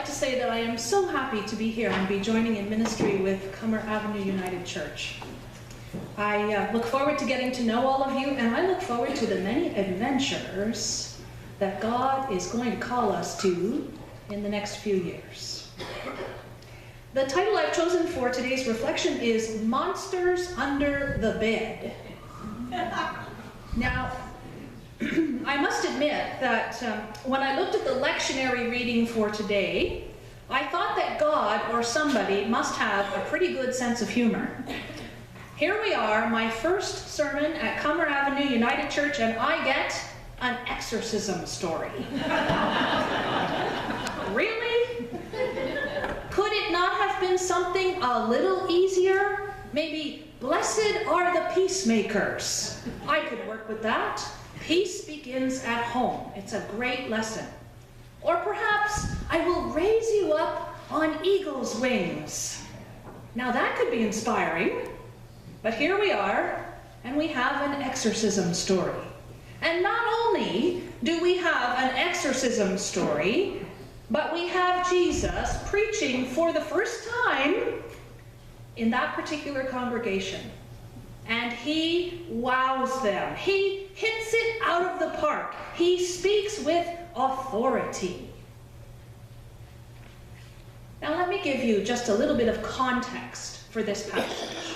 like to say that I am so happy to be here and be joining in ministry with Cummer Avenue United Church. I look forward to getting to know all of you, and I look forward to the many adventures that God is going to call us to in the next few years. The title I've chosen for today's reflection is Monsters Under the Bed. Now, I must admit that when I looked at the lectionary reading for today, I thought that God or somebody must have a pretty good sense of humor. Here we are, my first sermon at Cummer Avenue United Church, and I get an exorcism story. Really? Could it not have been something a little easier? Maybe, blessed are the peacemakers. I could work with that. Peace begins at home. It's a great lesson. Or perhaps, I will raise you up on eagle's wings. Now that could be inspiring. But here we are, and we have an exorcism story. And not only do we have an exorcism story, but we have Jesus preaching for the first time in that particular congregation. And he wows them. He hits it out of the park. He speaks with authority. Now let me give you just a little bit of context for this passage.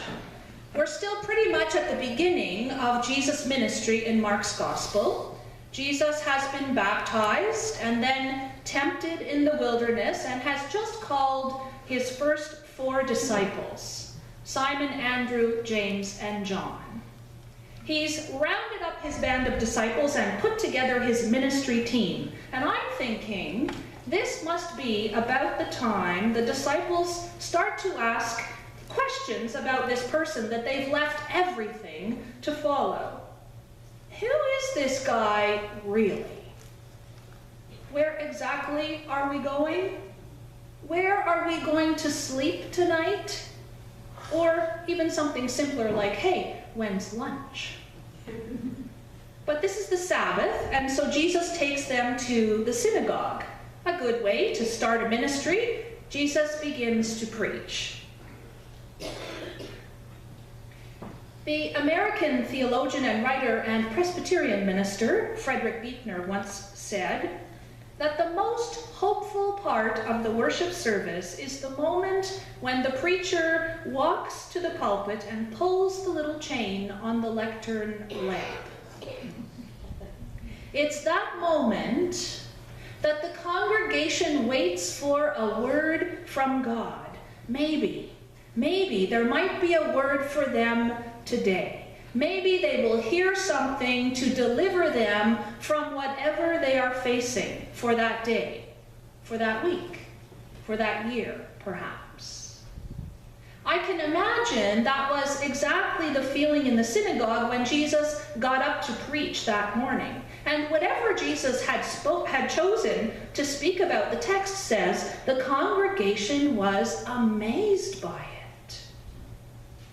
We're still pretty much at the beginning of Jesus' ministry in Mark's Gospel. Jesus has been baptized and then tempted in the wilderness and has just called his first 4 disciples, Simon, Andrew, James, and John. He's rounded up his band of disciples and put together his ministry team. And I'm thinking this must be about the time the disciples start to ask questions about this person that they've left everything to follow. Who is this guy really? Where exactly are we going? Where are we going to sleep tonight? Or even something simpler like, hey, when's lunch? But this is the Sabbath, and so Jesus takes them to the synagogue. A good way to start a ministry. Jesus begins to preach. The American theologian and writer and Presbyterian minister, Frederick Buechner, once said that the most hopeful part of the worship service is the moment when the preacher walks to the pulpit and pulls the little chain on the lectern lamp. It's that moment that the congregation waits for a word from God. Maybe there might be a word for them today. Maybe they will hear something to deliver them from whatever they are facing for that day, for that week, for that year, perhaps. I can imagine that was exactly the feeling in the synagogue when Jesus got up to preach that morning. And whatever Jesus had chosen to speak about, the text says the congregation was amazed by it.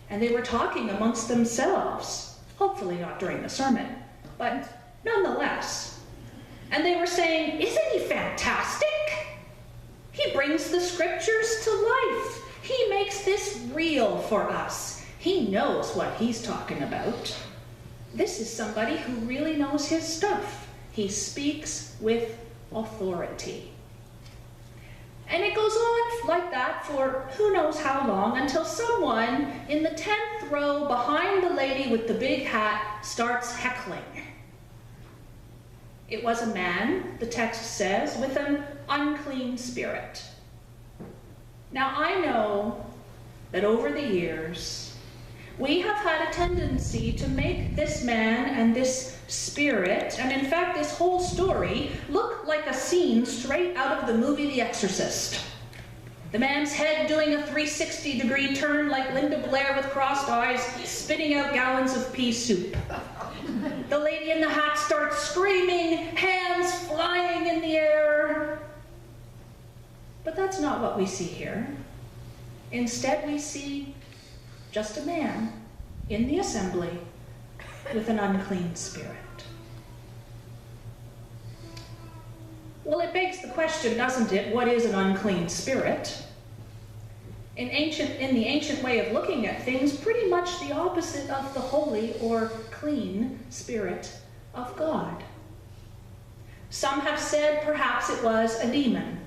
And they were talking amongst themselves, hopefully not during the sermon, but nonetheless. And they were saying, isn't he fantastic? He brings the scriptures to life. He makes this real for us. He knows what he's talking about. This is somebody who really knows his stuff. He speaks with authority. And it goes on like that for who knows how long until someone in the 10th row behind the lady with the big hat starts heckling. It was a man, the text says, with an unclean spirit. Now I know that over the years, we have had a tendency to make this man and this spirit, and in fact this whole story, look like a scene straight out of the movie The Exorcist. The man's head doing a 360-degree turn like Linda Blair with crossed eyes, spitting out gallons of pea soup. The lady in the hat starts screaming, hands flying in the air. But that's not what we see here. Instead, we see just a man in the assembly with an unclean spirit. Well, it begs the question, doesn't it? What is an unclean spirit? In the ancient way of looking at things, pretty much the opposite of the holy or clean Spirit of God. Some have said perhaps it was a demon.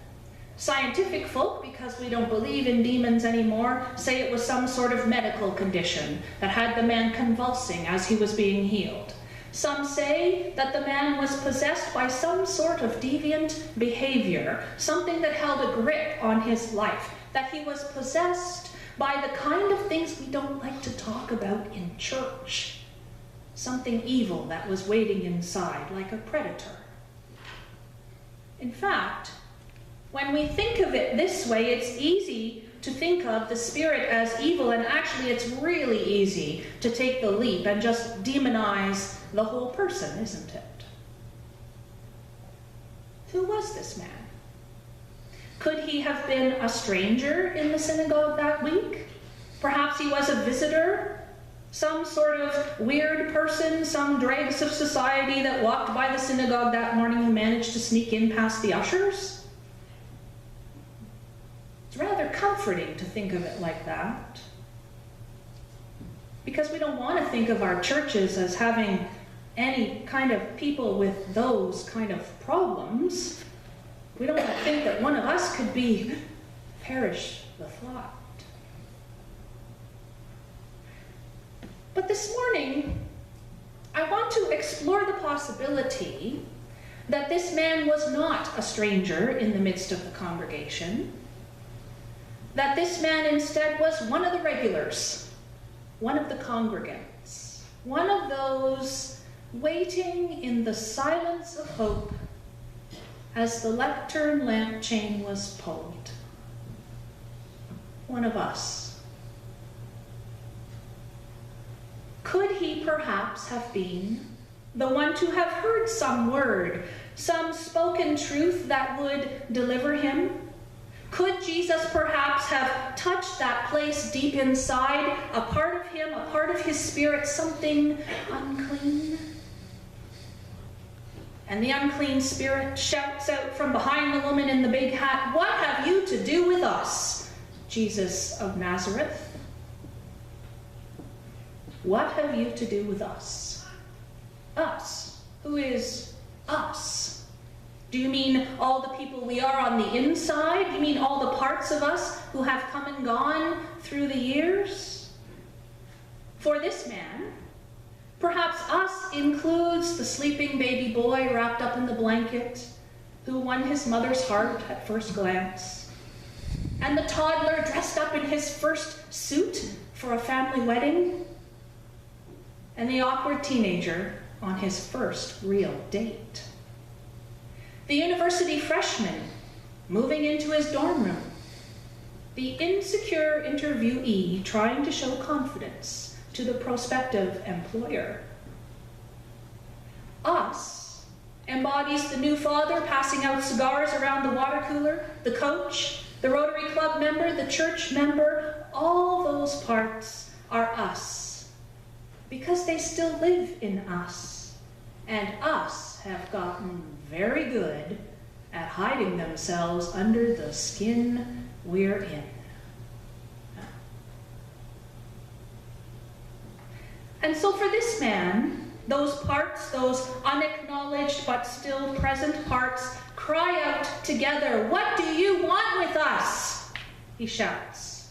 Scientific folk, because we don't believe in demons anymore, say it was some sort of medical condition that had the man convulsing as he was being healed. Some say that the man was possessed by some sort of deviant behavior, something that held a grip on his life, that he was possessed by the kind of things we don't like to talk about in church. Something evil that was waiting inside, like a predator. In fact, when we think of it this way, it's easy to think of the spirit as evil, and actually it's really easy to take the leap and just demonize the whole person, isn't it? Who was this man? Could he have been a stranger in the synagogue that week? Perhaps he was a visitor, some sort of weird person, some dregs of society that walked by the synagogue that morning who managed to sneak in past the ushers. It's rather comforting to think of it like that, because we don't want to think of our churches as having any kind of people with those kind of problems. We don't want to think that one of us could be, perish the thought. But this morning, I want to explore the possibility that this man was not a stranger in the midst of the congregation, that this man instead was one of the regulars, one of the congregants, one of those waiting in the silence of hope as the lectern lamp chain was pulled. One of us. Could he perhaps have been the one to have heard some word, some spoken truth that would deliver him? Could Jesus perhaps have touched that place deep inside, a part of him, a part of his spirit, something unclean? And the unclean spirit shouts out from behind the woman in the big hat, "What have you to do with us, Jesus of Nazareth? What have you to do with us?" Us. Who is us? Do you mean all the people we are on the inside? Do you mean all the parts of us who have come and gone through the years? For this man, perhaps us includes the sleeping baby boy wrapped up in the blanket who won his mother's heart at first glance, and the toddler dressed up in his first suit for a family wedding, and the awkward teenager on his first real date. The university freshman moving into his dorm room. The insecure interviewee trying to show confidence to the prospective employer. Us embodies the new father passing out cigars around the water cooler, the coach, the Rotary Club member, the church member. All those parts are us, because they still live in us, and us have gotten very good at hiding themselves under the skin we're in. And so for this man, those parts, those unacknowledged but still present parts, cry out together, "What do you want with us?" he shouts.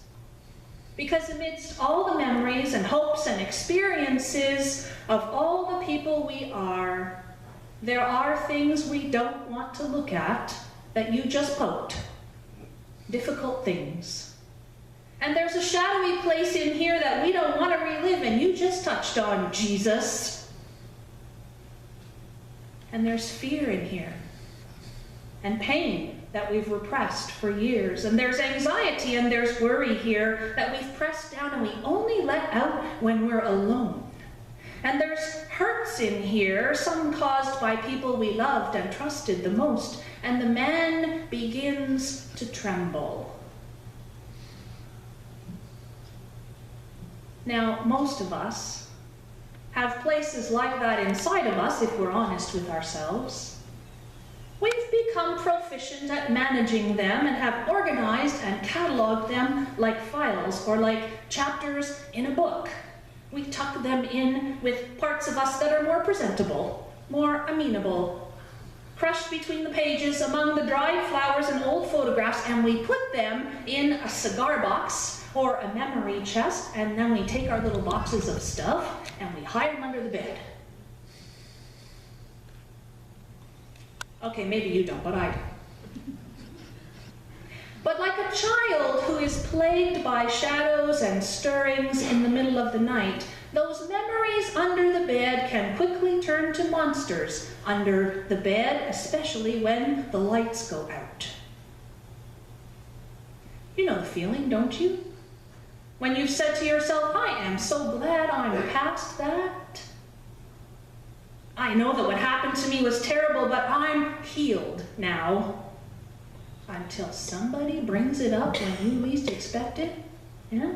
Because amidst all the memories and hopes and experiences of all the people we are, there are things we don't want to look at that you just poked. Difficult things. And there's a shadowy place in here that we don't want to relive, and you just touched on, Jesus. And there's fear in here, and pain that we've repressed for years, and there's anxiety and there's worry here that we've pressed down and we only let out when we're alone. And there's hurts in here, some caused by people we loved and trusted the most, and the man begins to tremble. Now, most of us have places like that inside of us, if we're honest with ourselves. We've become proficient at managing them and have organized and cataloged them like files or like chapters in a book. We tuck them in with parts of us that are more presentable, more amenable, crushed between the pages among the dried flowers and old photographs, and we put them in a cigar box or a memory chest, and then we take our little boxes of stuff and we hide them under the bed. Okay, maybe you don't, but I do. But like a child who is plagued by shadows and stirrings in the middle of the night, those memories under the bed can quickly turn to monsters under the bed, especially when the lights go out. You know the feeling, don't you? When you've said to yourself, I am so glad I'm past that. I know that what happened to me was terrible, but I'm healed now. Until somebody brings it up when you least expect it. Yeah?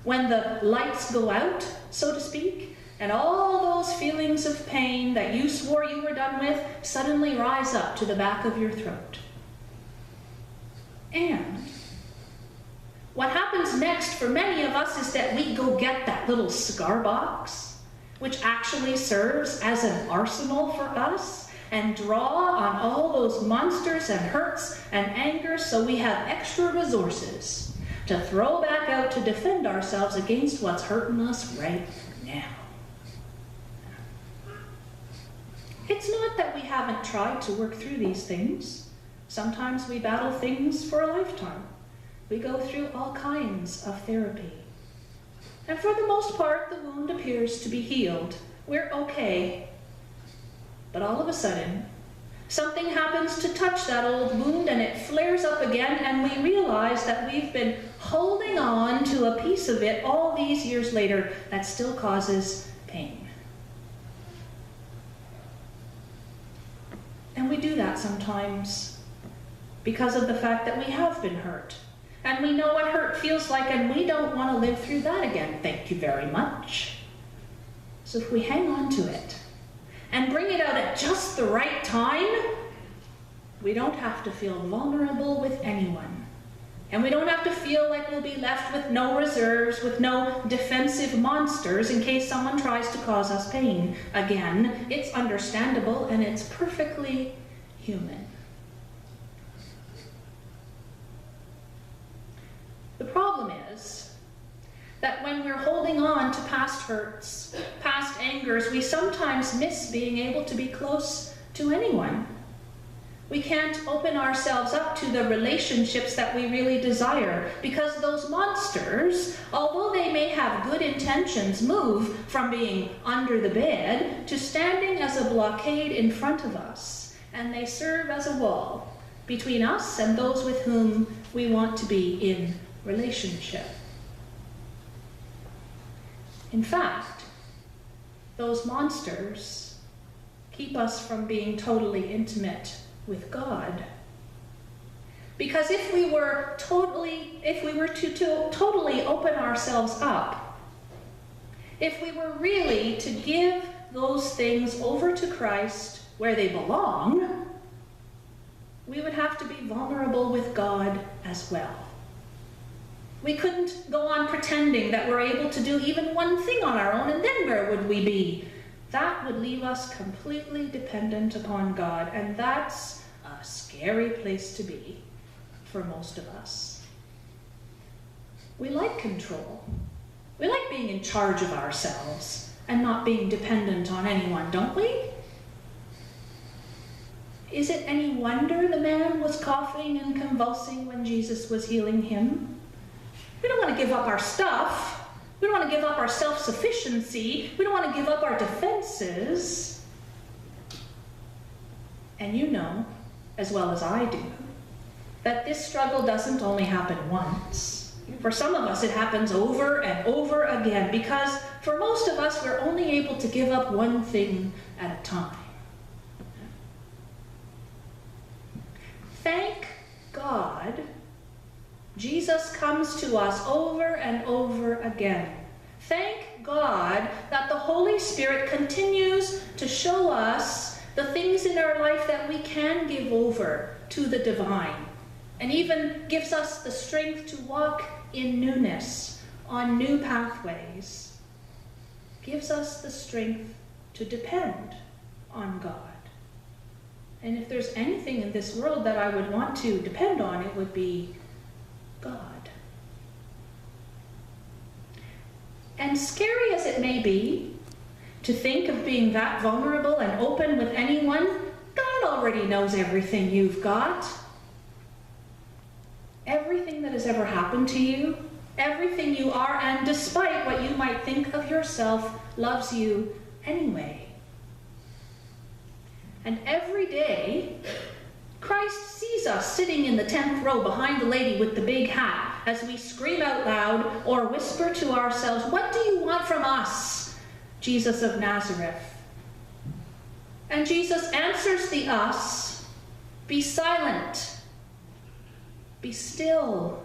When the lights go out, so to speak, and all those feelings of pain that you swore you were done with suddenly rise up to the back of your throat. And what happens next for many of us is that we go get that little cigar box, which actually serves as an arsenal for us, and draw on all those monsters and hurts and angers so we have extra resources to throw back out to defend ourselves against what's hurting us right now. It's not that we haven't tried to work through these things. Sometimes we battle things for a lifetime. We go through all kinds of therapy. And for the most part, the wound appears to be healed. We're okay. But all of a sudden, something happens to touch that old wound and it flares up again, and we realize that we've been holding on to a piece of it all these years later that still causes pain. And we do that sometimes because of the fact that we have been hurt. And we know what hurt feels like, and we don't want to live through that again. Thank you very much. So if we hang on to it and bring it out at just the right time, we don't have to feel vulnerable with anyone. And we don't have to feel like we'll be left with no reserves, with no defensive monsters in case someone tries to cause us pain again. It's understandable and it's perfectly human. The problem is that when we're holding on to past hurts, past angers, we sometimes miss being able to be close to anyone. We can't open ourselves up to the relationships that we really desire because those monsters, although they may have good intentions, move from being under the bed to standing as a blockade in front of us, and they serve as a wall between us and those with whom we want to be in relationship. In fact, those monsters keep us from being totally intimate with God. Because if we were to totally open ourselves up, if we were really to give those things over to Christ where they belong, we would have to be vulnerable with God as well. We couldn't go on pretending that we're able to do even one thing on our own, and then where would we be? That would leave us completely dependent upon God, and that's a scary place to be for most of us. We like control. We like being in charge of ourselves and not being dependent on anyone, don't we? Is it any wonder the man was coughing and convulsing when Jesus was healing him? We don't want to give up our stuff. We don't want to give up our self-sufficiency. We don't want to give up our defenses. And you know, as well as I do, that this struggle doesn't only happen once. For some of us, it happens over and over again, because for most of us, we're only able to give up one thing at a time. Thank God, Jesus comes to us over and over again. Thank God that the Holy Spirit continues to show us the things in our life that we can give over to the divine, and even gives us the strength to walk in newness on new pathways, gives us the strength to depend on God. And if there's anything in this world that I would want to depend on, it would be God. And scary as it may be to think of being that vulnerable and open with anyone, God already knows everything you've got. Everything that has ever happened to you, everything you are, and despite what you might think of yourself, loves you anyway. And every day, Christ sees us sitting in the 10th row behind the lady with the big hat as we scream out loud or whisper to ourselves, "What do you want from us, Jesus of Nazareth?" And Jesus answers the us, "Be silent. Be still.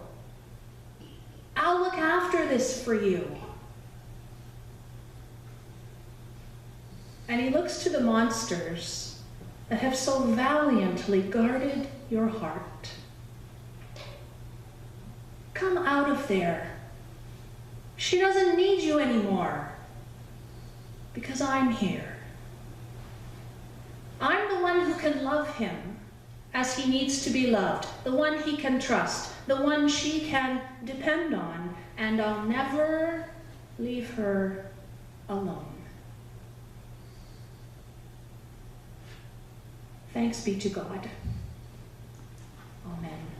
I'll look after this for you." And he looks to the monsters that have so valiantly guarded your heart. Come out of there. She doesn't need you anymore, because I'm here. I'm the one who can love him as he needs to be loved, the one he can trust, the one she can depend on, and I'll never leave her alone. Thanks be to God. Amen.